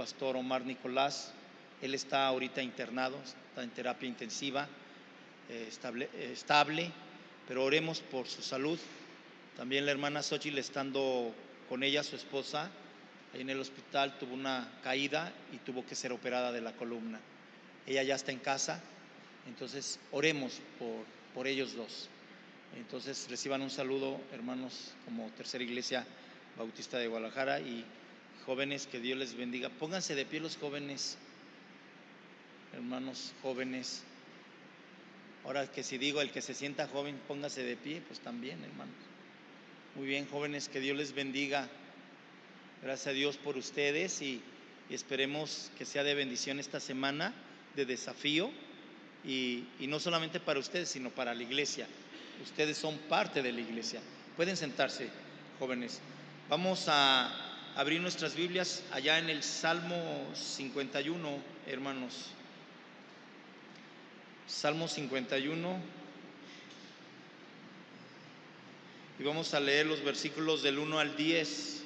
pastor Omar Nicolás. Él está ahorita internado, está en terapia intensiva, estable, pero oremos por su salud. También la hermana Xochitl, estando con ella, su esposa, ahí en el hospital, tuvo una caída y tuvo que ser operada de la columna. Ella ya está en casa, entonces oremos por ellos dos. Entonces reciban un saludo, hermanos, como Tercera Iglesia Bautista de Guadalajara, y jóvenes, que Dios les bendiga. Pónganse de pie los jóvenes, hermanos jóvenes. Ahora que si digo el que se sienta joven, póngase de pie, pues también, hermanos. Muy bien, jóvenes, que Dios les bendiga. Gracias a Dios por ustedes y esperemos que sea de bendición esta semana, de desafío, y no solamente para ustedes, sino para la iglesia. Ustedes son parte de la iglesia. Pueden sentarse, jóvenes. Vamos a abrir nuestras Biblias allá en el Salmo 51, hermanos. Salmo 51. Y vamos a leer los versículos del 1 al 10.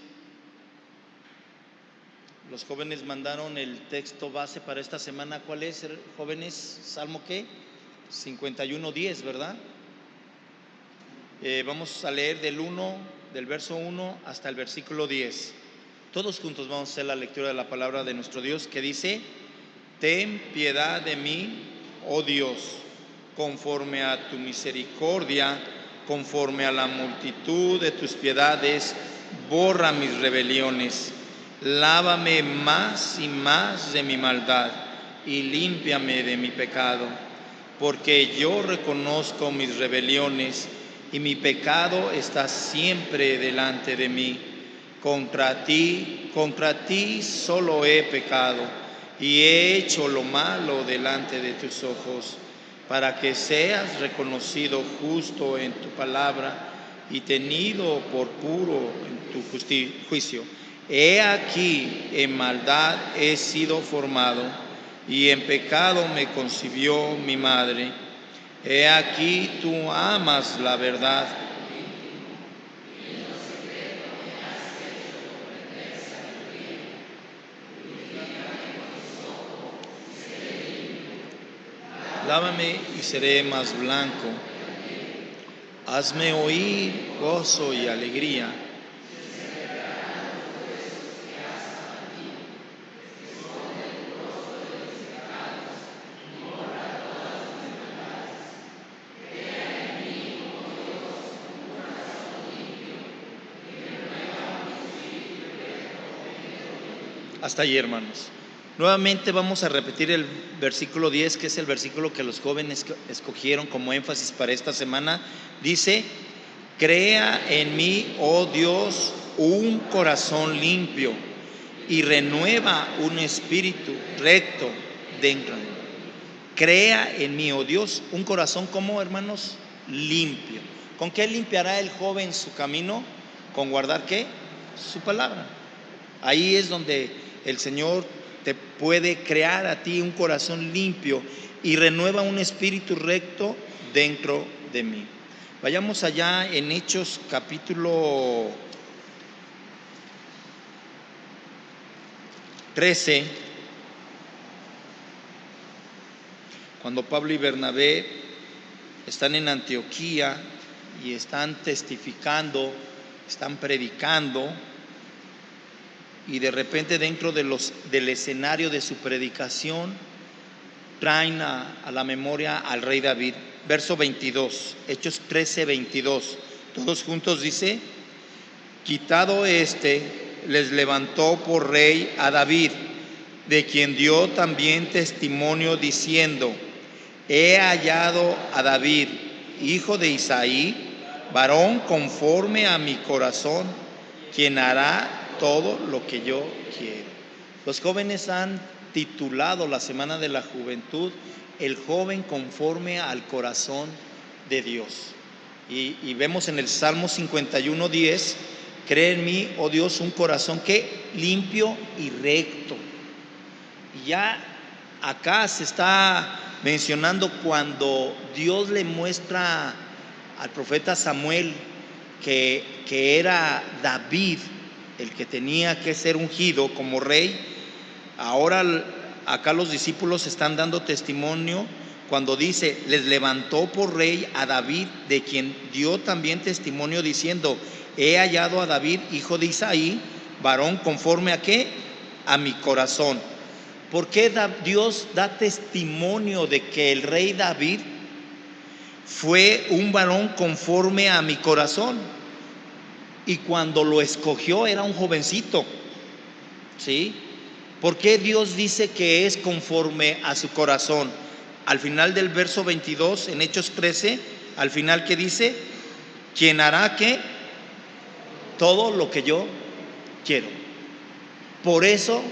Los jóvenes mandaron el texto base para esta semana. ¿Cuál es, jóvenes? ¿Salmo qué? 51:10, ¿verdad? Vamos a leer del verso 1 hasta el versículo 10. Todos juntos vamos a hacer la lectura de la palabra de nuestro Dios, que dice: Ten piedad de mí, oh Dios, conforme a tu misericordia, conforme a la multitud de tus piedades, borra mis rebeliones. Lávame más y más de mi maldad y límpiame de mi pecado, porque yo reconozco mis rebeliones y mi pecado está siempre delante de mí. Contra ti solo he pecado y he hecho lo malo delante de tus ojos, para que seas reconocido justo en tu palabra y tenido por puro en tu juicio. He aquí, en maldad he sido formado, y en pecado me concibió mi madre. He aquí, tú amas la verdad. Lávame y seré más blanco. Hazme oír gozo y alegría. Hasta ahí, hermanos. Nuevamente vamos a repetir el versículo 10, que es el versículo que los jóvenes escogieron como énfasis para esta semana. Dice: Crea en mí, oh Dios, un corazón limpio y renueva un espíritu recto dentro de mí. Crea en mí, oh Dios, un corazón, como, hermanos, limpio. ¿Con qué limpiará el joven su camino? ¿Con guardar qué? Su palabra. Ahí es donde el Señor te puede crear a ti un corazón limpio y renueva un espíritu recto dentro de mí. Vayamos allá en Hechos capítulo 13, cuando Pablo y Bernabé están en Antioquía y están testificando, están predicando, y de repente dentro del escenario de su predicación traen a la memoria al rey David. Verso 22, Hechos 13, 22. Todos juntos dice: Quitado les levantó por rey a David, de quien dio también testimonio diciendo: He hallado a David, hijo de Isaí, varón conforme a mi corazón, quien hará todo lo que yo quiero. Los jóvenes han titulado la Semana de la Juventud El joven conforme al corazón de Dios. Y vemos en el Salmo 51:10: Crea en mí, oh Dios, un corazón que limpio y recto. Y ya acá se está mencionando cuando Dios le muestra al profeta Samuel que era David el que tenía que ser ungido como rey. Ahora acá los discípulos están dando testimonio cuando dice: les levantó por rey a David, de quien dio también testimonio diciendo: he hallado a David, hijo de Isaí, varón conforme a ¿qué? A mi corazón. ¿Por qué Dios da testimonio de que el rey David fue un varón conforme a mi corazón? Y cuando lo escogió era un jovencito, ¿sí? ¿Por qué Dios dice que es conforme a su corazón? Al final del verso 22, en Hechos 13, al final, ¿qué dice? Quien hará ¿qué? Todo lo que yo quiero. Por eso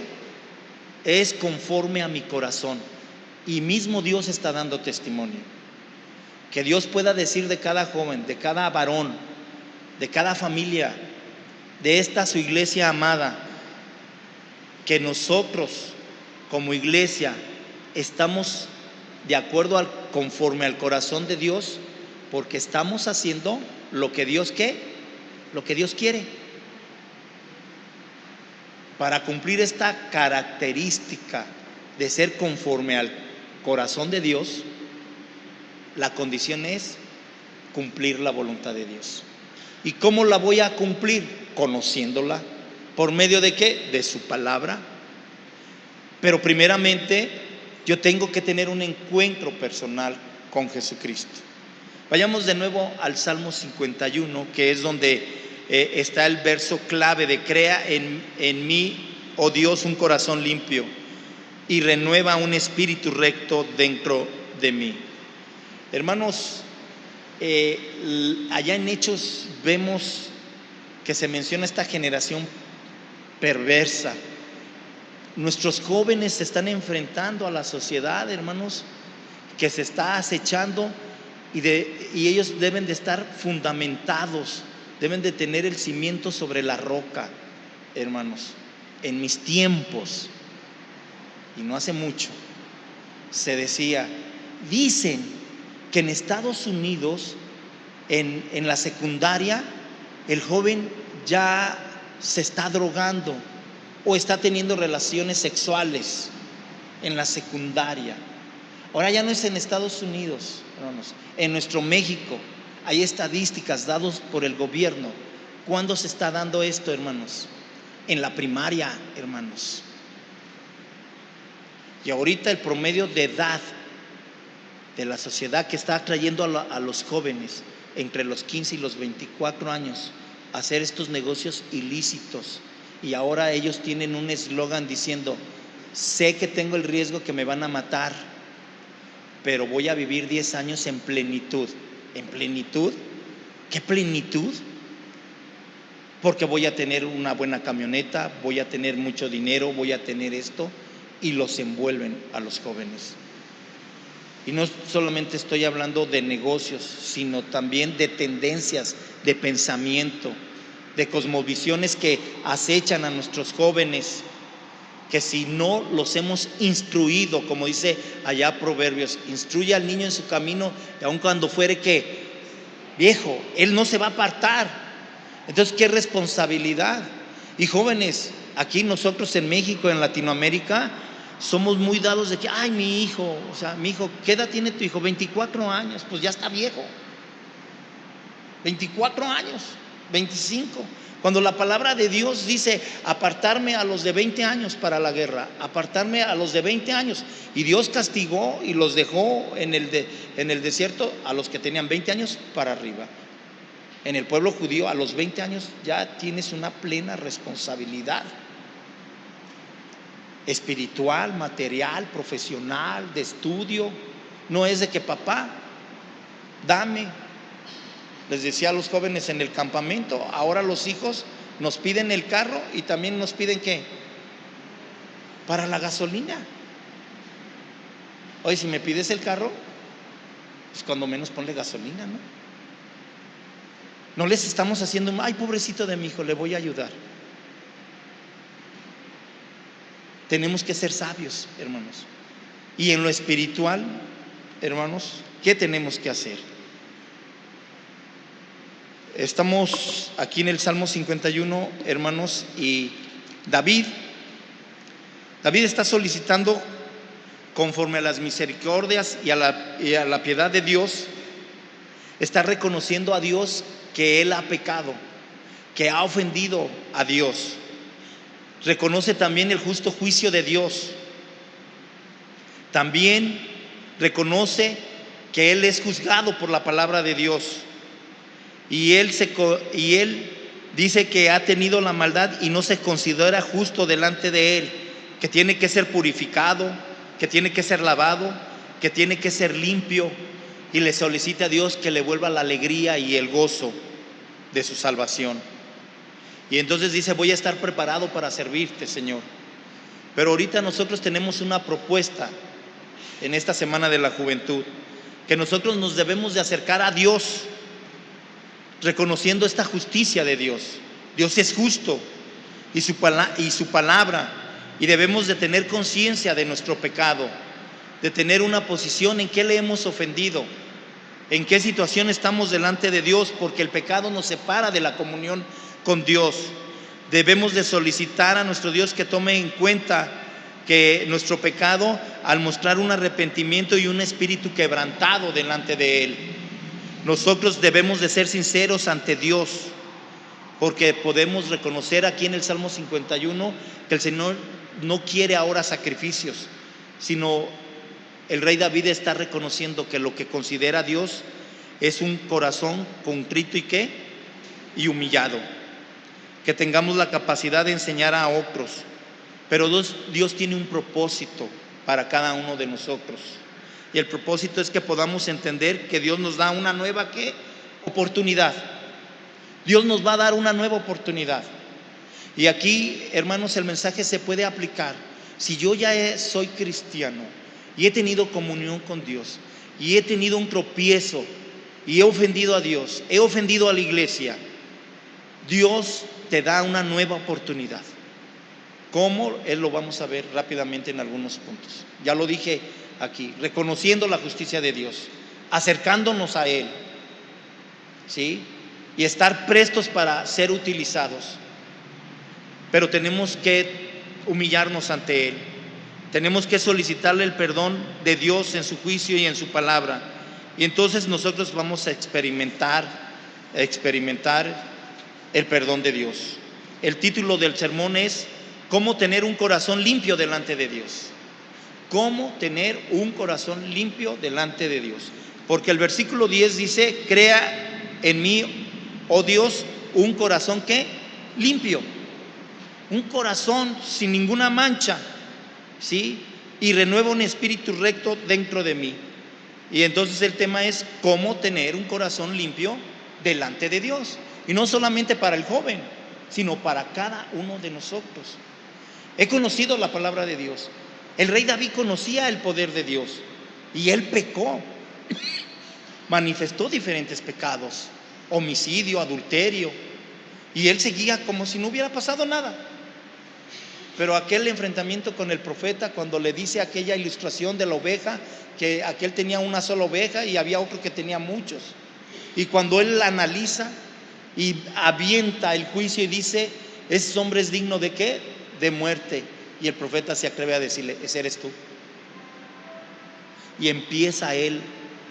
es conforme a mi corazón. Y mismo Dios está dando testimonio. Que Dios pueda decir de cada joven, de cada varón, de cada familia, de esta su iglesia amada, que nosotros como iglesia estamos de acuerdo conforme al corazón de Dios, porque estamos haciendo lo que Dios ¿qué? Lo que Dios quiere. Para cumplir esta característica de ser conforme al corazón de Dios, la condición es cumplir la voluntad de Dios. ¿Y cómo la voy a cumplir? Conociéndola. ¿Por medio de qué? De su palabra. Pero primeramente yo tengo que tener un encuentro personal con Jesucristo. Vayamos de nuevo al Salmo 51, que es donde está el verso clave de: crea en mí, oh Dios, un corazón limpio y renueva un espíritu recto dentro de mí. Hermanos, allá en Hechos vemos que se menciona esta generación perversa. Nuestros jóvenes se están enfrentando a la sociedad, hermanos, que se está acechando, y ellos deben de estar fundamentados, deben de tener el cimiento sobre la roca, hermanos. En mis tiempos, y no hace mucho, se decía, dicen que en Estados Unidos, en la secundaria, el joven ya se está drogando o está teniendo relaciones sexuales en la secundaria. Ahora ya no es en Estados Unidos, hermanos. En nuestro México hay estadísticas dadas por el gobierno. ¿Cuándo se está dando esto, hermanos? En la primaria, hermanos. Y ahorita el promedio de edad de la sociedad que está atrayendo a los jóvenes entre los 15 y los 24 años a hacer estos negocios ilícitos. Y ahora ellos tienen un eslogan diciendo: sé que tengo el riesgo que me van a matar, pero voy a vivir 10 años en plenitud. ¿En plenitud? ¿Qué plenitud? Porque voy a tener una buena camioneta, voy a tener mucho dinero, voy a tener esto, y los envuelven a los jóvenes. Y no solamente estoy hablando de negocios, sino también de tendencias de pensamiento, de cosmovisiones que acechan a nuestros jóvenes, que si no los hemos instruido, como dice allá Proverbios, instruye al niño en su camino, y aun cuando fuere que viejo, él no se va a apartar. Entonces, ¿qué responsabilidad? Y jóvenes, aquí nosotros en México, en Latinoamérica, somos muy dados de que, ay, mi hijo, o sea, mi hijo, ¿qué edad tiene tu hijo? 24 años, pues ya está viejo. 24 años, 25. Cuando la palabra de Dios dice apartarme a los de 20 años para la guerra, apartarme a los de 20 años. Y Dios castigó y los dejó en el desierto a los que tenían 20 años para arriba. En el pueblo judío, a los 20 años ya tienes una plena responsabilidad espiritual, material, profesional, de estudio. No es de que papá, dame. Les decía a los jóvenes en el campamento, ahora los hijos nos piden el carro y también nos piden ¿qué? Para la gasolina. Oye, si me pides el carro, pues cuando menos ponle gasolina, ¿no? No les estamos haciendo, ay, pobrecito de mi hijo, le voy a ayudar. Tenemos que ser sabios, hermanos. Y en lo espiritual, hermanos, ¿qué tenemos que hacer? Estamos aquí en el Salmo 51, hermanos, y David David está solicitando, conforme a las misericordias y a la piedad de Dios, está reconociendo a Dios que él ha pecado, que ha ofendido a Dios. Reconoce también el justo juicio de Dios. También reconoce que él es juzgado por la palabra de Dios. Y él dice que ha tenido la maldad y no se considera justo delante de él, que tiene que ser purificado, que tiene que ser lavado, que tiene que ser limpio, y le solicita a Dios que le vuelva la alegría y el gozo de su salvación. Y entonces dice: voy a estar preparado para servirte, Señor. Pero ahorita nosotros tenemos una propuesta en esta semana de la juventud, que nosotros nos debemos de acercar a Dios reconociendo esta justicia de Dios. Dios es justo y su palabra, y debemos de tener conciencia de nuestro pecado, de tener una posición en qué le hemos ofendido, en qué situación estamos delante de Dios, porque el pecado nos separa de la comunión con Dios. Debemos de solicitar a nuestro Dios que tome en cuenta que nuestro pecado, al mostrar un arrepentimiento y un espíritu quebrantado delante de Él. Nosotros debemos de ser sinceros ante Dios, porque podemos reconocer aquí en el Salmo 51 que el Señor no quiere ahora sacrificios, sino el rey David está reconociendo que lo que considera Dios es un corazón contrito y humillado. Que tengamos la capacidad de enseñar a otros, pero Dios tiene un propósito para cada uno de nosotros, y el propósito es que podamos entender que Dios nos da una nueva oportunidad. Dios nos va a dar una nueva oportunidad. Y aquí, hermanos, el mensaje se puede aplicar. Si yo ya soy cristiano y he tenido comunión con Dios, y he tenido un tropiezo y he ofendido a Dios, he ofendido a la iglesia, Dios te da una nueva oportunidad. ¿Cómo? Lo vamos a ver rápidamente en algunos puntos. Ya lo dije aquí: reconociendo la justicia de Dios, acercándonos a Él, ¿sí? Y estar prestos para ser utilizados. Pero tenemos que humillarnos ante Él. Tenemos que solicitarle el perdón de Dios en su juicio y en su palabra. Y entonces nosotros vamos a experimentar el perdón de Dios. El título del sermón es: ¿cómo tener un corazón limpio delante de Dios? ¿Cómo tener un corazón limpio delante de Dios? Porque el versículo 10 dice: crea en mí, oh Dios, un corazón ¿qué? Limpio. Un corazón sin ninguna mancha, ¿sí? Y renueva un espíritu recto dentro de mí. Y entonces el tema es: ¿cómo tener un corazón limpio delante de Dios? Y no solamente para el joven, sino para cada uno de nosotros. He conocido la palabra de Dios. El rey David conocía el poder de Dios y él pecó. Manifestó diferentes pecados: homicidio, adulterio, y él seguía como si no hubiera pasado nada. Pero aquel enfrentamiento con el profeta, cuando le dice aquella ilustración de la oveja, que aquel tenía una sola oveja y había otro que tenía muchos, y cuando él la analiza y avienta el juicio y dice: ese hombre es digno ¿de qué? De muerte. Y el profeta se atreve a decirle: ese eres tú. Y empieza él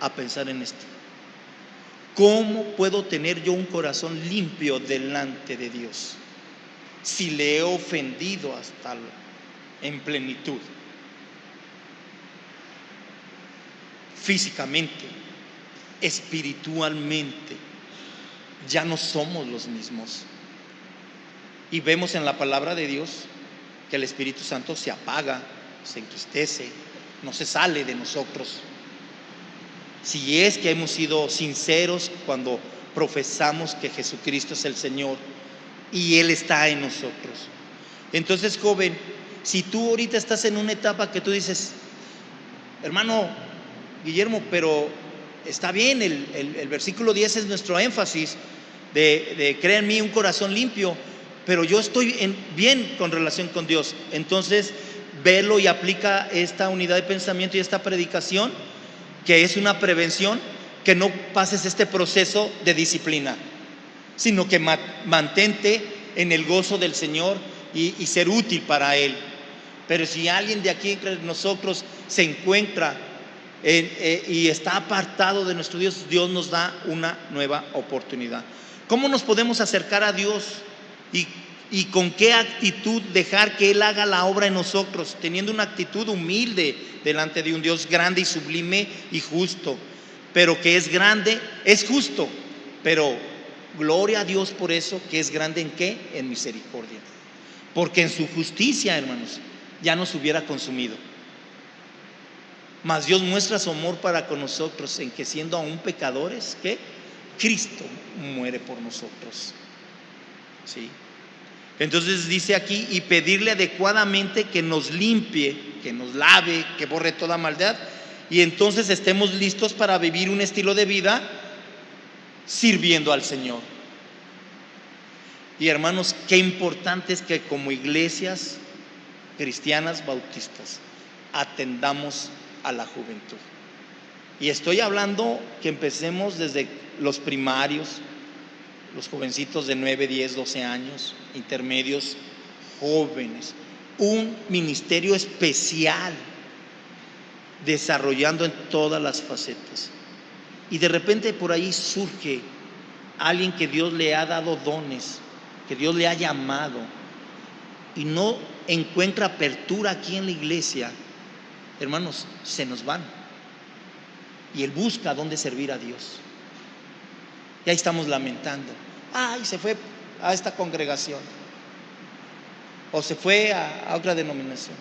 a pensar en esto: ¿cómo puedo tener yo un corazón limpio delante de Dios si le he ofendido hasta en plenitud? Físicamente, espiritualmente, ya no somos los mismos. Y vemos en la palabra de Dios que el Espíritu Santo se apaga, se entristece, no se sale de nosotros. Si es que hemos sido sinceros cuando profesamos que Jesucristo es el Señor y Él está en nosotros. Entonces, joven, si tú ahorita estás en una etapa que tú dices: hermano Guillermo, pero está bien, el versículo 10 es nuestro énfasis de crea en mí un corazón limpio, pero yo estoy bien con relación con Dios. Entonces, velo y aplica esta unidad de pensamiento y esta predicación, que es una prevención, que no pases este proceso de disciplina, sino que mantente en el gozo del Señor y ser útil para Él. Pero si alguien de aquí entre nosotros se encuentra y está apartado de nuestro Dios, Dios nos da una nueva oportunidad. ¿Cómo nos podemos acercar a Dios? ¿Y con qué actitud dejar que Él haga la obra en nosotros? Teniendo una actitud humilde delante de un Dios grande y sublime y justo. Pero que es grande, es justo. Pero gloria a Dios por eso, que es grande ¿en qué? En misericordia. Porque en su justicia, hermanos, ya nos hubiera consumido. Mas Dios muestra su amor para con nosotros en que siendo aún pecadores, ¿qué? Cristo muere por nosotros. ¿Sí? Entonces dice aquí, y pedirle adecuadamente que nos limpie, que nos lave, que borre toda maldad, y entonces estemos listos para vivir un estilo de vida sirviendo al Señor. Y hermanos, qué importante es que como iglesias cristianas bautistas atendamos a la juventud. Y estoy hablando que empecemos desde los primarios, los jovencitos de 9, 10, 12 años, intermedios, jóvenes, un ministerio especial desarrollando en todas las facetas. Y de repente por ahí surge alguien que Dios le ha dado dones, que Dios le ha llamado y no encuentra apertura aquí en la iglesia. Hermanos, se nos van. Y él busca dónde servir a Dios. Y ahí estamos lamentando. Ay, se fue a esta congregación. O se fue a otra denominación.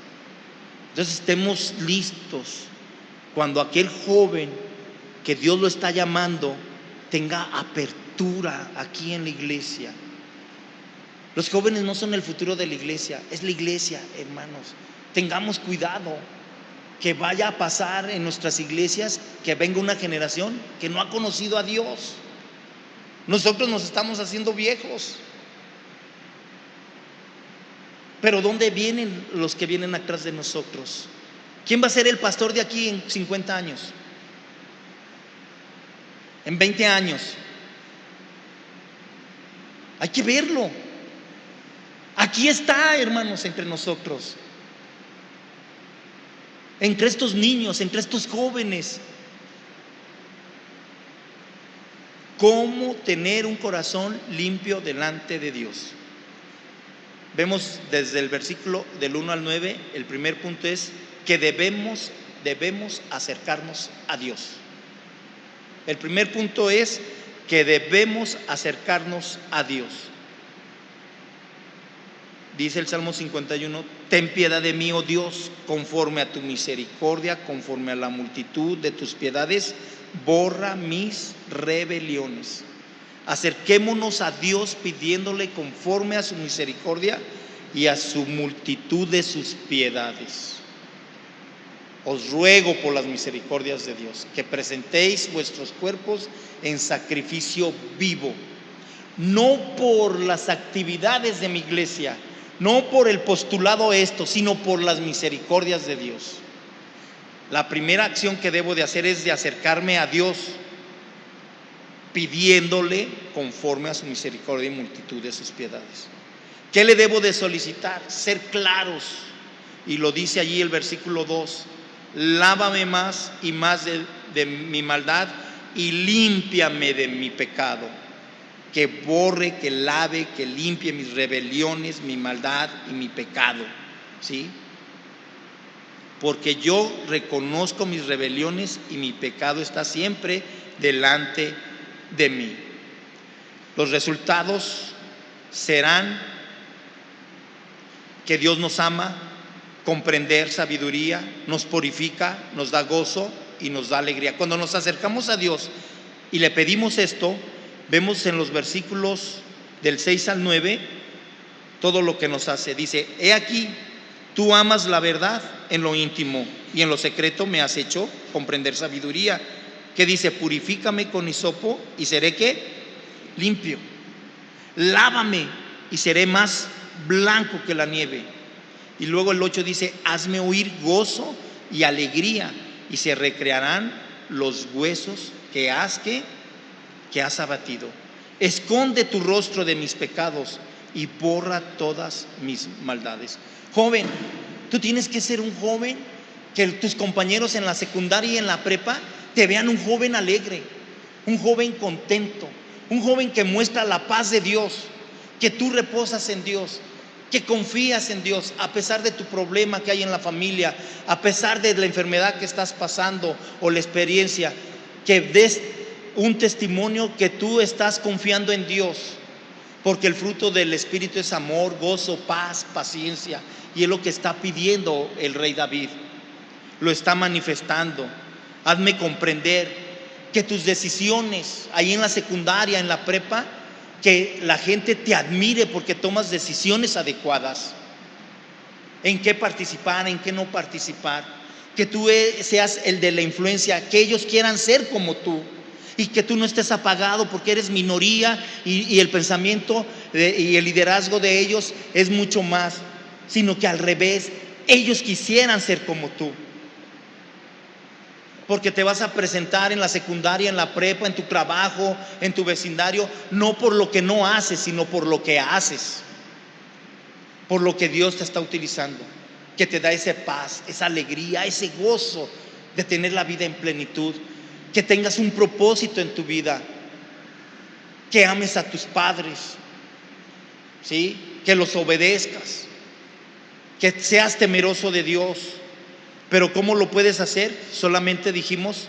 Entonces estemos listos cuando aquel joven que Dios lo está llamando tenga apertura aquí en la iglesia. Los jóvenes no son el futuro de la iglesia, es la iglesia, hermanos. Tengamos cuidado que vaya a pasar en nuestras iglesias que venga una generación que no ha conocido a Dios. Nosotros nos estamos haciendo viejos. Pero ¿dónde vienen los que vienen atrás de nosotros? ¿Quién va a ser el pastor de aquí en 50 años? En 20 años. Hay que verlo. Aquí está, hermanos, entre nosotros. Entre estos niños, entre estos jóvenes. ¿Cómo tener un corazón limpio delante de Dios? Vemos desde el versículo del 1 al 9, el primer punto es que debemos acercarnos a Dios. El primer punto es que debemos acercarnos a Dios. Dice el Salmo 51, ten piedad de mí, oh Dios, conforme a tu misericordia, conforme a la multitud de tus piedades, borra mis rebeliones. Acerquémonos a Dios pidiéndole conforme a su misericordia y a su multitud de sus piedades. Os ruego por las misericordias de Dios que presentéis vuestros cuerpos en sacrificio vivo, no por las actividades de mi iglesia, no por el postulado esto, sino por las misericordias de Dios. La primera acción que debo de hacer es de acercarme a Dios pidiéndole conforme a su misericordia y multitud de sus piedades. ¿Qué le debo de solicitar? Ser claros. Y lo dice allí el versículo 2. Lávame más y más de mi maldad y límpiame de mi pecado. Que borre, que lave, que limpie mis rebeliones, mi maldad y mi pecado. ¿Sí? Porque yo reconozco mis rebeliones y mi pecado está siempre delante de mí. Los resultados serán que Dios nos ama, comprender sabiduría, nos purifica, nos da gozo y nos da alegría. Cuando nos acercamos a Dios y le pedimos esto, vemos en los versículos del 6 al 9 todo lo que nos hace. Dice, he aquí, tú amas la verdad en lo íntimo y en lo secreto me has hecho comprender sabiduría. Que dice, purifícame con hisopo y seré ¿qué? Limpio. Lávame y seré más blanco que la nieve. Y luego el 8 dice, hazme oír gozo y alegría y se recrearán los huesos que has abatido. Esconde tu rostro de mis pecados y borra todas mis maldades. Joven, Tú tienes que ser un joven que tus compañeros en la secundaria y en la prepa te vean un joven alegre, un joven contento, un joven que muestra la paz de Dios, que tú reposas en Dios, que confías en Dios a pesar de tu problema que hay en la familia, a pesar de la enfermedad que estás pasando o la experiencia, que des un testimonio que tú estás confiando en Dios, porque el fruto del Espíritu es amor, gozo, paz, paciencia, y es lo que está pidiendo el rey David, lo está manifestando. Hazme comprender que tus decisiones ahí en la secundaria, en la prepa, que la gente te admire porque tomas decisiones adecuadas, en qué participar, en qué no participar, que tú seas el de la influencia, que ellos quieran ser como tú y que tú no estés apagado porque eres minoría y el pensamiento y el liderazgo de ellos es mucho más, sino que al revés, ellos quisieran ser como tú. Porque te vas a presentar en la secundaria, en la prepa, en tu trabajo, en tu vecindario, no por lo que no haces, sino por lo que haces, por lo que Dios te está utilizando, que te da esa paz, esa alegría, ese gozo de tener la vida en plenitud, que tengas un propósito en tu vida, que ames a tus padres, ¿sí? Que los obedezcas, que seas temeroso de Dios. Pero ¿cómo lo puedes hacer? Solamente dijimos,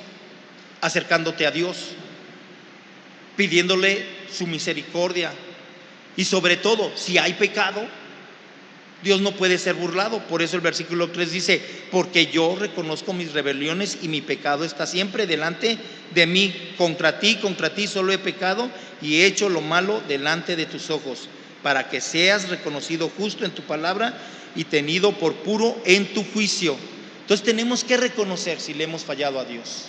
acercándote a Dios, pidiéndole su misericordia. Y sobre todo, si hay pecado, Dios no puede ser burlado. Por eso el versículo 3 dice: porque yo reconozco mis rebeliones y mi pecado está siempre delante de mí. Contra ti solo he pecado y he hecho lo malo delante de tus ojos, para que seas reconocido justo en tu palabra y tenido por puro en tu juicio. Entonces tenemos que reconocer si le hemos fallado a Dios.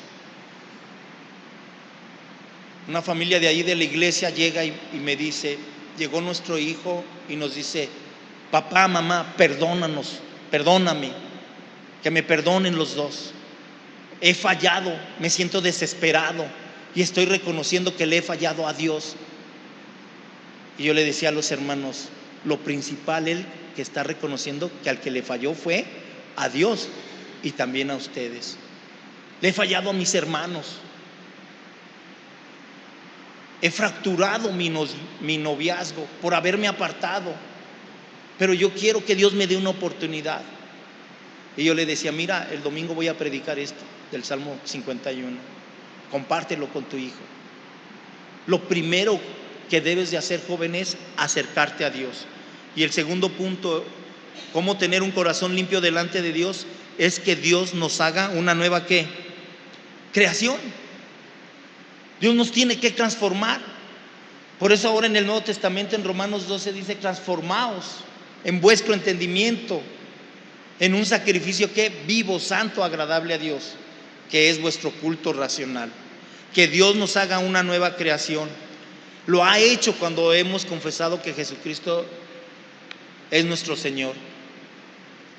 Una familia de ahí de la iglesia llega y me dice, llegó nuestro hijo y nos dice: papá, mamá, perdónanos, perdóname, que me perdonen los dos. He fallado, me siento desesperado y estoy reconociendo que le he fallado a Dios. Y yo le decía a los hermanos, lo principal, él que está reconociendo que al que le falló fue a Dios y también a ustedes. Le he fallado a mis hermanos, he fracturado mi noviazgo por haberme apartado, pero yo quiero que Dios me dé una oportunidad. Y yo le decía: mira, el domingo voy a predicar esto del Salmo 51, compártelo con tu hijo. Lo primero que debes de hacer, joven, es acercarte a Dios. Y el segundo punto, cómo tener un corazón limpio delante de Dios, es que Dios nos haga una nueva ¿qué? Creación. Dios nos tiene que transformar. Por eso ahora en el Nuevo Testamento, en Romanos 12 dice: transformaos en vuestro entendimiento en un sacrificio que vivo, santo, agradable a Dios, que es vuestro culto racional. Que Dios nos haga una nueva creación. Lo ha hecho cuando hemos confesado que Jesucristo es nuestro Señor,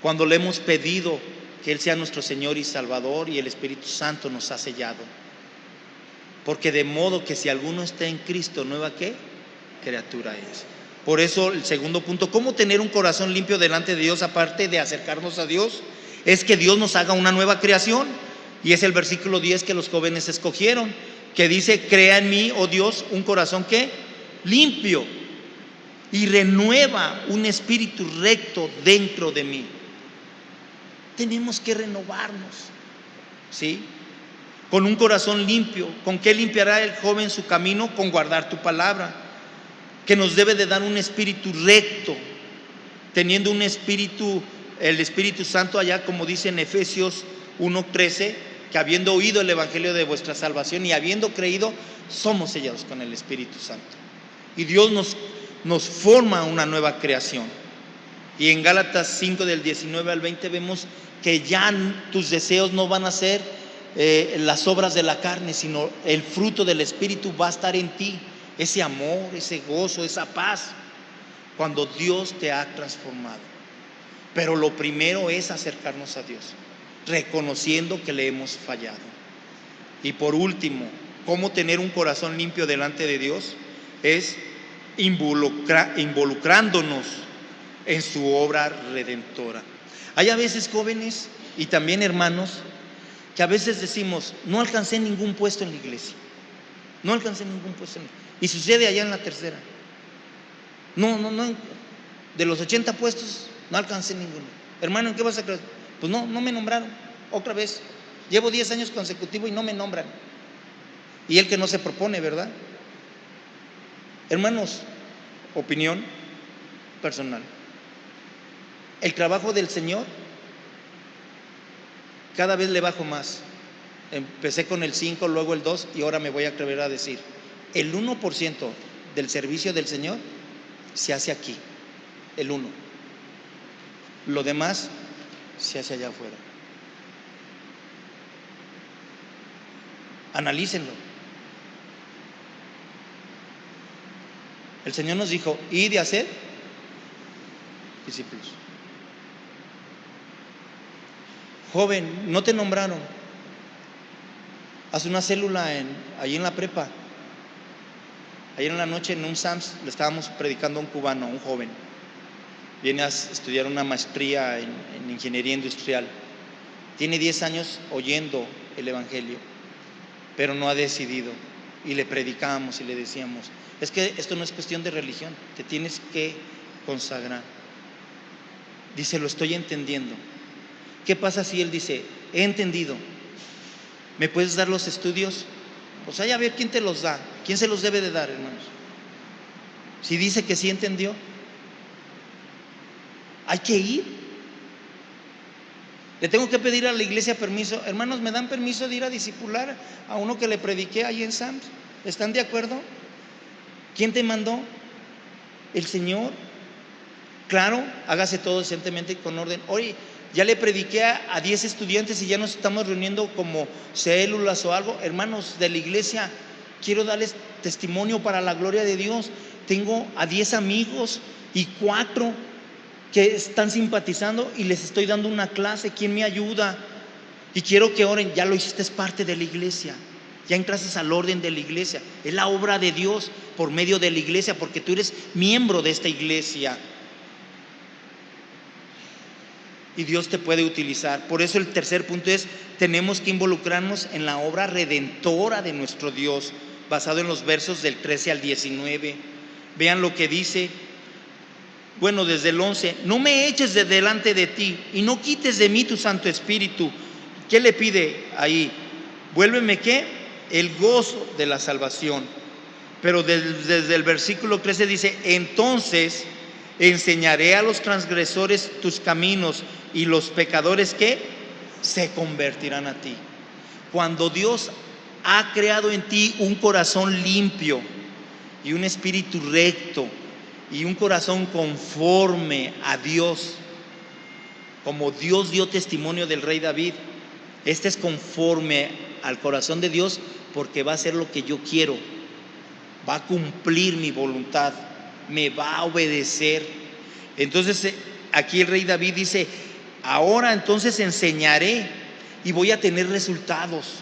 cuando le hemos pedido que Él sea nuestro Señor y Salvador, y el Espíritu Santo nos ha sellado. Porque de modo que si alguno está en Cristo, ¿nueva qué? Criatura es. Por eso el segundo punto, ¿cómo tener un corazón limpio delante de Dios? Aparte de acercarnos a Dios, es que Dios nos haga una nueva creación. Y es el versículo 10 que los jóvenes escogieron, que dice: crea en mí, oh Dios, un corazón ¿qué? Limpio, y renueva un espíritu recto dentro de mí. Tenemos que renovarnos, ¿sí? Con un corazón limpio. ¿Con qué limpiará el joven su camino? Con guardar tu palabra, que nos debe de dar un espíritu recto, teniendo un espíritu, el Espíritu Santo allá, como dice en Efesios 1:13, que habiendo oído el evangelio de vuestra salvación y habiendo creído, somos sellados con el Espíritu Santo. Y Dios nos forma una nueva creación. Y en Gálatas 5 del 19 al 20 vemos que ya tus deseos no van a ser las obras de la carne, sino el fruto del Espíritu va a estar en ti. Ese amor, ese gozo, esa paz, cuando Dios te ha transformado. Pero lo primero es acercarnos a Dios, reconociendo que le hemos fallado. Y por último, ¿cómo tener un corazón limpio delante de Dios? Es involucrándonos en su obra redentora. Hay a veces jóvenes y también hermanos que a veces decimos, no alcancé ningún puesto en la iglesia, no alcancé ningún puesto en la iglesia. Y sucede allá en la tercera. No, de los 80 puestos no alcancé ninguno. Hermano, ¿en qué vas a creer? Pues no me nombraron, otra vez. Llevo 10 años consecutivos y no me nombran. Y él que no se propone, ¿verdad? Hermanos, opinión personal. El trabajo del Señor cada vez le bajo más. Empecé con el 5, luego el 2 y ahora me voy a atrever a decir, el 1% del servicio del Señor se hace aquí, el 1. Lo demás se hace allá afuera. Analícenlo. El Señor nos dijo, id y hacer discípulos. Joven, no te nombraron. Haz una célula ahí en la prepa. Ayer en la noche en un SAMS le estábamos predicando a un cubano, a un joven. Viene a estudiar una maestría en ingeniería industrial. Tiene 10 años oyendo el evangelio, pero no ha decidido. Y le predicamos y le decíamos, es que esto no es cuestión de religión, te tienes que consagrar. Dice, lo estoy entendiendo. ¿Qué pasa si él dice, he entendido, ¿me puedes dar los estudios? Pues a ver quién te los da, quién se los debe de dar, hermanos. Si dice que sí entendió, hay que ir. Le tengo que pedir a la iglesia permiso. Hermanos, ¿me dan permiso de ir a discipular a uno que le prediqué ahí en SAMS? ¿Están de acuerdo? ¿Quién te mandó? El Señor. Claro, hágase todo decentemente y con orden. Oye, ya le prediqué a 10 estudiantes y ya nos estamos reuniendo como células o algo. Hermanos de la iglesia, quiero darles testimonio para la gloria de Dios. Tengo a 10 amigos y 4 que están simpatizando y les estoy dando una clase. ¿Quién me ayuda? Y quiero que oren. Ya lo hiciste, es parte de la iglesia. Ya entraste al orden de la iglesia. Es la obra de Dios por medio de la iglesia, porque tú eres miembro de esta iglesia. Y Dios te puede utilizar. Por eso el tercer punto es, tenemos que involucrarnos en la obra redentora de nuestro Dios, basado en los versos del 13 al 19. Vean lo que dice. Bueno, desde el 11, no me eches de delante de ti y no quites de mí tu Santo Espíritu. ¿Qué le pide ahí? Vuélveme, ¿qué? El gozo de la salvación. Pero desde el versículo 13 dice, entonces enseñaré a los transgresores tus caminos y los pecadores que se convertirán a ti. Cuando Dios ha creado en ti un corazón limpio y un espíritu recto y un corazón conforme a Dios, como Dios dio testimonio del rey David, este es conforme al corazón de Dios porque va a hacer lo que yo quiero, va a cumplir mi voluntad, me va a obedecer. Entonces aquí el rey David dice, ahora entonces enseñaré y voy a tener resultados.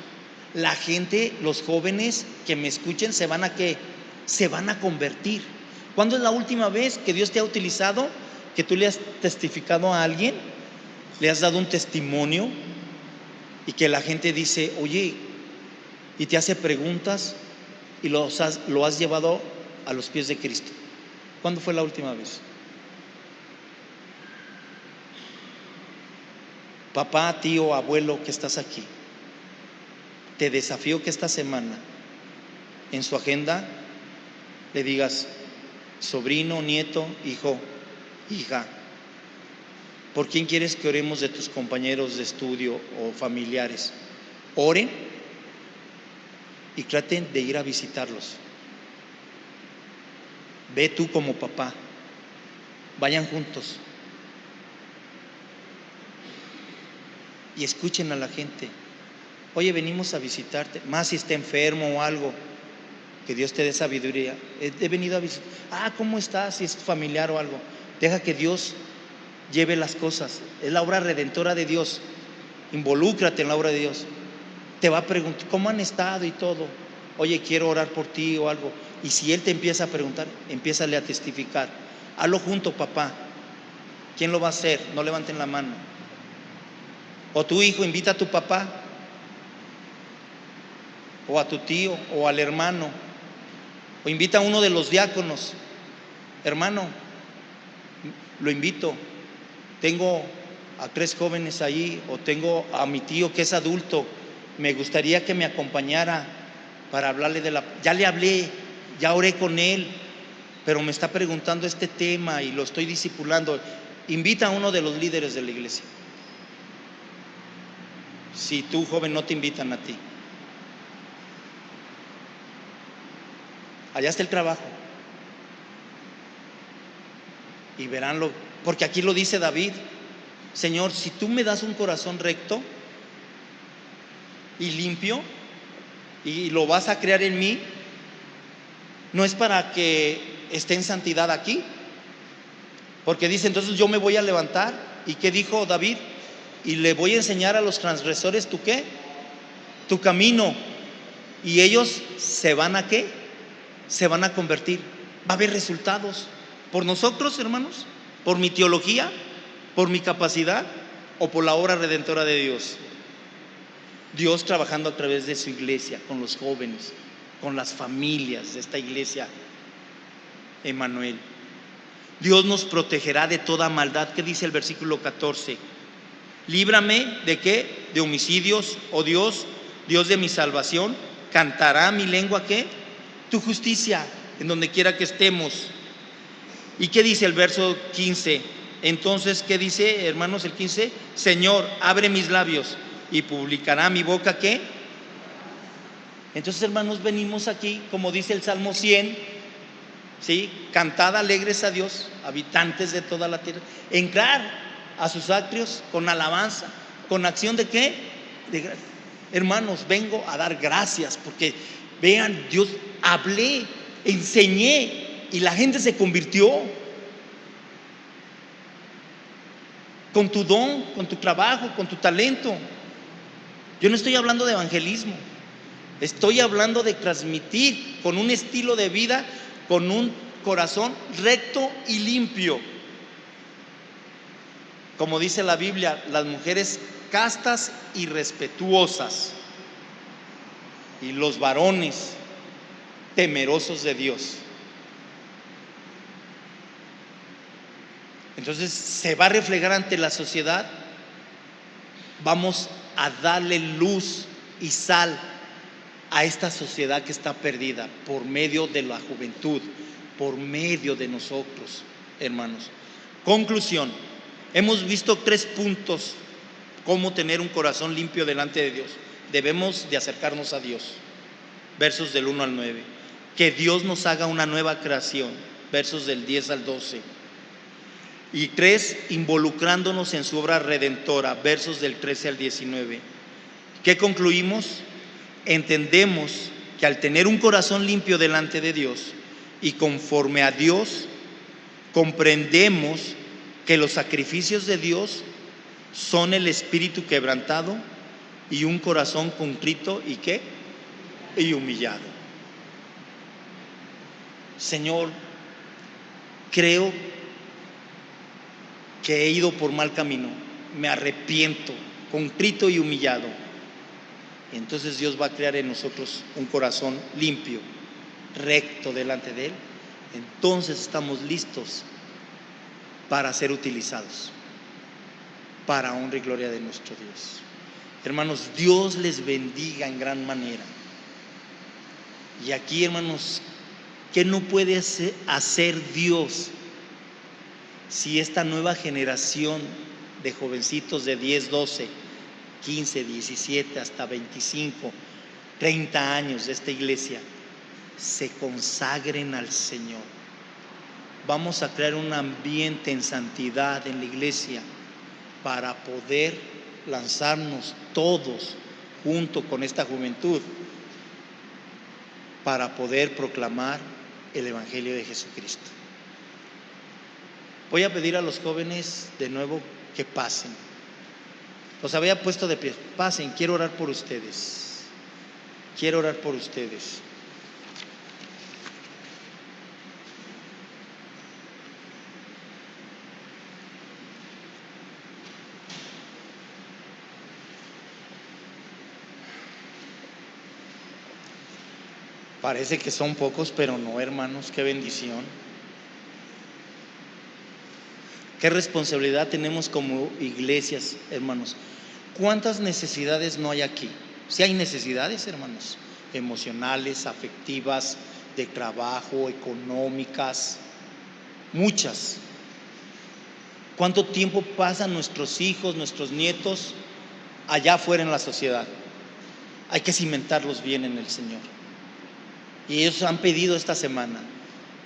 La gente, los jóvenes que me escuchen se van a convertir. ¿Cuándo es la última vez que Dios te ha utilizado, que tú le has testificado a alguien, le has dado un testimonio y que la gente dice, oye, y te hace preguntas y lo has llevado a los pies de Cristo? ¿Cuándo fue la última vez? Papá, tío, abuelo que estás aquí, te desafío que esta semana en su agenda le digas, sobrino, nieto, hijo, hija, ¿por quién quieres que oremos de tus compañeros de estudio o familiares? Oren y traten de ir a visitarlos. Ve tú como papá, vayan juntos y escuchen a la gente. Oye, venimos a visitarte, más si está enfermo o algo, que Dios te dé sabiduría. He venido a visitar. ¿Cómo estás? Si es familiar o algo, deja que Dios lleve las cosas. Es la obra redentora de Dios. Involúcrate en la obra de Dios. Te va a preguntar cómo han estado y todo. Oye, quiero orar por ti o algo. Y si Él te empieza a preguntar, empiézale a testificar. Hazlo junto, papá. ¿Quién lo va a hacer? No levanten la mano. O tu hijo invita a tu papá, o a tu tío, o al hermano, o invita a uno de los diáconos. Hermano, lo invito. Tengo a 3 jóvenes ahí, o tengo a mi tío que es adulto. Me gustaría que me acompañara para hablarle de la... Ya le hablé, ya oré con él, pero me está preguntando este tema y lo estoy discipulando. Invita a uno de los líderes de la iglesia. Si tú, joven, no te invitan a ti, allá está el trabajo. Y veránlo, porque aquí lo dice David: Señor, si tú me das un corazón recto y limpio y lo vas a crear en mí, no es para que esté en santidad aquí, porque dice, entonces yo me voy a levantar. ¿Y qué dijo David? Y le voy a enseñar a los transgresores tu qué, tu camino, y ellos se van a qué, se van a convertir. Va a haber resultados. ¿Por nosotros, hermanos? ¿Por mi teología? ¿Por mi capacidad? ¿O por la obra redentora de Dios? Dios trabajando a través de su iglesia, con los jóvenes, con las familias de esta iglesia Emmanuel. Dios nos protegerá de toda maldad. ¿Qué dice el versículo 14? Líbrame de qué, de homicidios, oh Dios, Dios de mi salvación. Cantará mi lengua ¿qué? Tu justicia, en donde quiera que estemos. ¿Y qué dice el verso 15? Entonces, ¿qué dice, hermanos, el 15? Señor, abre mis labios y publicará mi boca ¿qué? Entonces, hermanos, venimos aquí, como dice el Salmo 100, ¿sí? Cantad alegres a Dios, habitantes de toda la tierra. Entrar a sus atrios con alabanza, con acción de ¿qué? Hermanos, vengo a dar gracias, porque vean, Dios, hablé, enseñé y la gente se convirtió. Con tu don, con tu trabajo, con tu talento. Yo no estoy hablando de evangelismo, estoy hablando de transmitir con un estilo de vida, con un corazón recto y limpio. Como dice la Biblia, las mujeres castas y respetuosas, y los varones temerosos de Dios. Entonces se va a reflejar ante la sociedad. Vamos a darle luz y sal a esta sociedad que está perdida por medio de la juventud, por medio de nosotros, hermanos. Conclusión: hemos visto 3 puntos cómo tener un corazón limpio delante de Dios. Debemos de acercarnos a Dios, versos del 1 al 9. Que Dios nos haga una nueva creación, versos del 10 al 12. Y 3, involucrándonos en su obra redentora, versos del 13 al 19. ¿Qué concluimos? Entendemos que al tener un corazón limpio delante de Dios y conforme a Dios, comprendemos que los sacrificios de Dios son el espíritu quebrantado y un corazón contrito y ¿qué? Y humillado. Señor, creo que he ido por mal camino, me arrepiento, contrito y humillado. Entonces Dios va a crear en nosotros un corazón limpio, recto delante de Él. Entonces estamos listos para ser utilizados para honra y gloria de nuestro Dios. Hermanos, Dios les bendiga en gran manera. Y aquí, hermanos, ¿qué no puede hacer Dios si esta nueva generación de jovencitos de 10, 12, 15, 17 hasta 25, 30 años de esta iglesia se consagren al Señor? Vamos a crear un ambiente en santidad en la iglesia para poder lanzarnos todos junto con esta juventud para poder proclamar el Evangelio de Jesucristo. Voy a pedir a los jóvenes de nuevo que pasen. Los había puesto de pie. Pasen, quiero orar por ustedes. Quiero orar por ustedes. Parece que son pocos, pero no, hermanos, qué bendición. Qué responsabilidad tenemos como iglesias, hermanos. ¿Cuántas necesidades no hay aquí? Sí hay necesidades, hermanos, emocionales, afectivas, de trabajo, económicas, muchas. ¿Cuánto tiempo pasan nuestros hijos, nuestros nietos allá afuera en la sociedad? Hay que cimentarlos bien en el Señor. Y ellos han pedido esta semana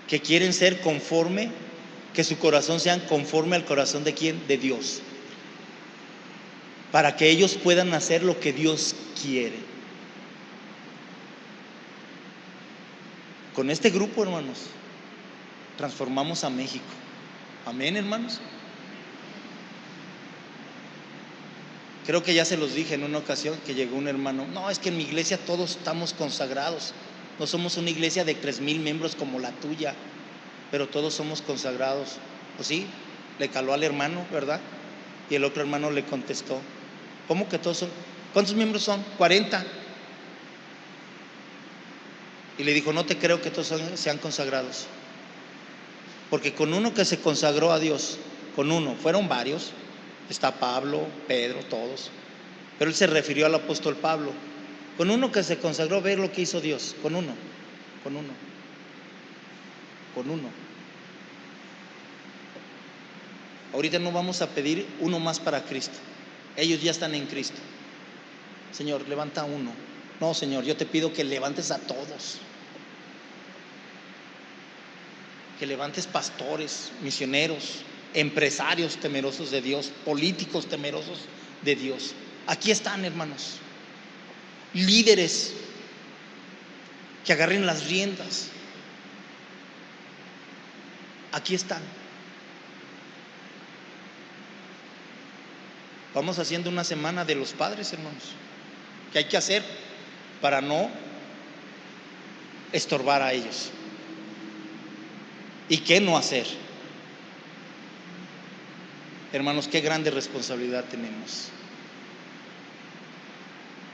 que quieren ser conforme, que su corazón sea conforme al corazón de ¿quién? De Dios, para que ellos puedan hacer lo que Dios quiere. Con este grupo, hermanos, transformamos a México. Amén, hermanos. Creo que ya se los dije en una ocasión que llegó un hermano: no, es que en mi iglesia todos estamos consagrados, no somos una iglesia de 3,000 miembros como la tuya, pero todos somos consagrados. Pues sí, le caló al hermano, ¿verdad? Y el otro hermano le contestó: ¿cómo que todos son? ¿Cuántos miembros son? 40. Y le dijo: no te creo que todos sean consagrados, porque con uno que se consagró a Dios, con uno, fueron varios, está Pablo, Pedro, todos, pero él se refirió al apóstol Pablo. Con uno que se consagró, ver lo que hizo Dios, con uno. Ahorita no vamos a pedir uno más para Cristo, ellos ya están en Cristo. Señor, levanta uno. No, Señor, yo te pido que levantes a todos, que levantes pastores, misioneros, empresarios temerosos de Dios, políticos temerosos de Dios. Aquí están, hermanos, líderes que agarren las riendas. Aquí están. Vamos haciendo una semana de los padres, hermanos. ¿Qué hay que hacer para no estorbar a ellos? ¿Y qué no hacer? Hermanos, qué grande responsabilidad tenemos.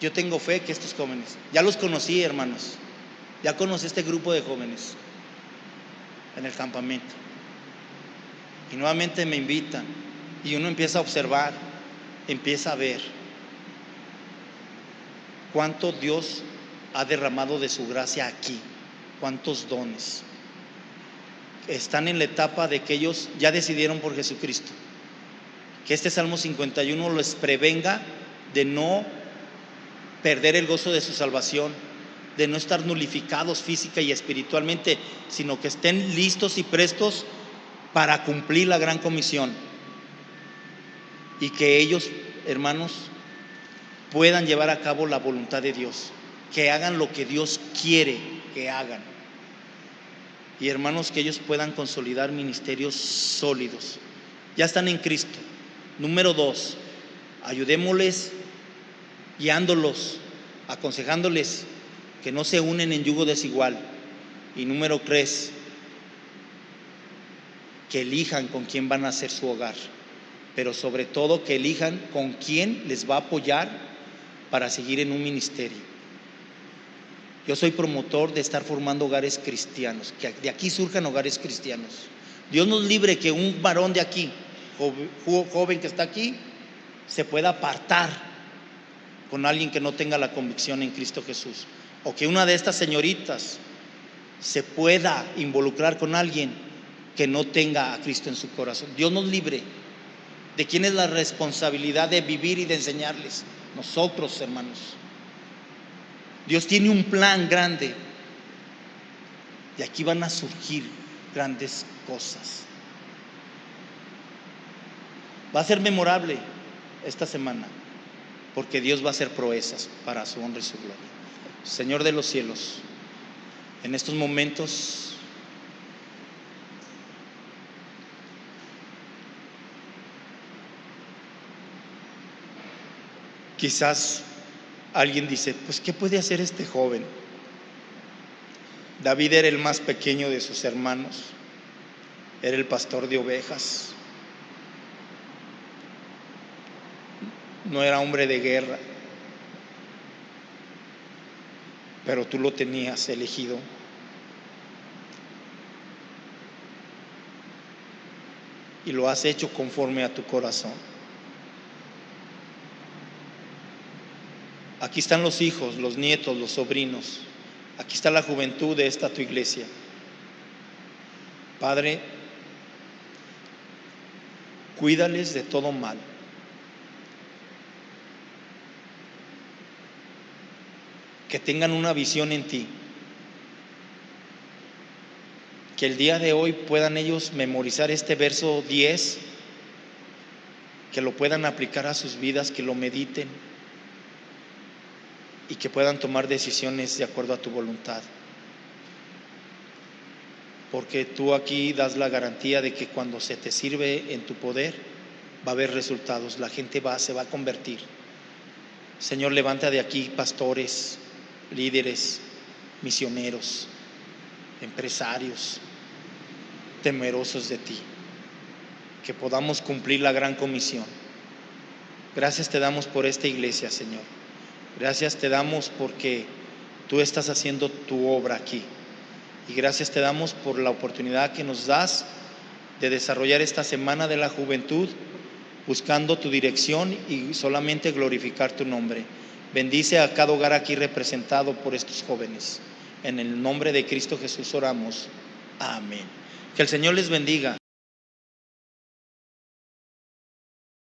Yo tengo fe que estos jóvenes, ya los conocí, hermanos, ya conocí este grupo de jóvenes en el campamento, y nuevamente me invitan, y uno empieza a observar, empieza a ver cuánto Dios ha derramado de su gracia aquí, cuántos dones. Están en la etapa de que ellos ya decidieron por Jesucristo. Que este Salmo 51 les prevenga de no perder el gozo de su salvación, de no estar nulificados física y espiritualmente, sino que estén listos y prestos para cumplir la gran comisión, y que ellos, hermanos, puedan llevar a cabo la voluntad de Dios, que hagan lo que Dios quiere que hagan, y hermanos, que ellos puedan consolidar ministerios sólidos. Ya están en Cristo. Número 2, ayudémosles, guiándolos, aconsejándoles que no se unen en yugo desigual. Y número 3, que elijan con quién van a hacer su hogar, pero sobre todo que elijan con quién les va a apoyar para seguir en un ministerio. Yo soy promotor de estar formando hogares cristianos, que de aquí surjan hogares cristianos. Dios nos libre que un varón de aquí, joven que está aquí, se pueda apartar con alguien que no tenga la convicción en Cristo Jesús, o que una de estas señoritas se pueda involucrar con alguien que no tenga a Cristo en su corazón. Dios nos libre. ¿De quién es la responsabilidad de vivir y de enseñarles? Nosotros, hermanos. Dios tiene un plan grande, y aquí van a surgir grandes cosas. Va a ser memorable esta semana, porque Dios va a hacer proezas para su honra y su gloria. Señor de los cielos, en estos momentos quizás alguien dice: pues ¿qué puede hacer este joven? David era el más pequeño de sus hermanos, era el pastor de ovejas, no era hombre de guerra, pero tú lo tenías elegido. Y lo has hecho conforme a tu corazón. Aquí están los hijos, los nietos, los sobrinos. Aquí está la juventud de esta tu iglesia. Padre, cuídales de todo mal. Que tengan una visión en ti. Que el día de hoy puedan ellos memorizar este verso 10, que lo puedan aplicar a sus vidas, que lo mediten y que puedan tomar decisiones de acuerdo a tu voluntad. Porque tú aquí das la garantía de que cuando se te sirve en tu poder va a haber resultados, la gente se va a convertir. Señor, levanta de aquí pastores, líderes, misioneros, empresarios, temerosos de ti, que podamos cumplir la gran comisión. Gracias te damos por esta iglesia, Señor. Gracias te damos porque tú estás haciendo tu obra aquí. Y gracias te damos por la oportunidad que nos das de desarrollar esta semana de la juventud, buscando tu dirección y solamente glorificar tu nombre. Bendice a cada hogar aquí representado por estos jóvenes. En el nombre de Cristo Jesús oramos. Amén. Que el Señor les bendiga.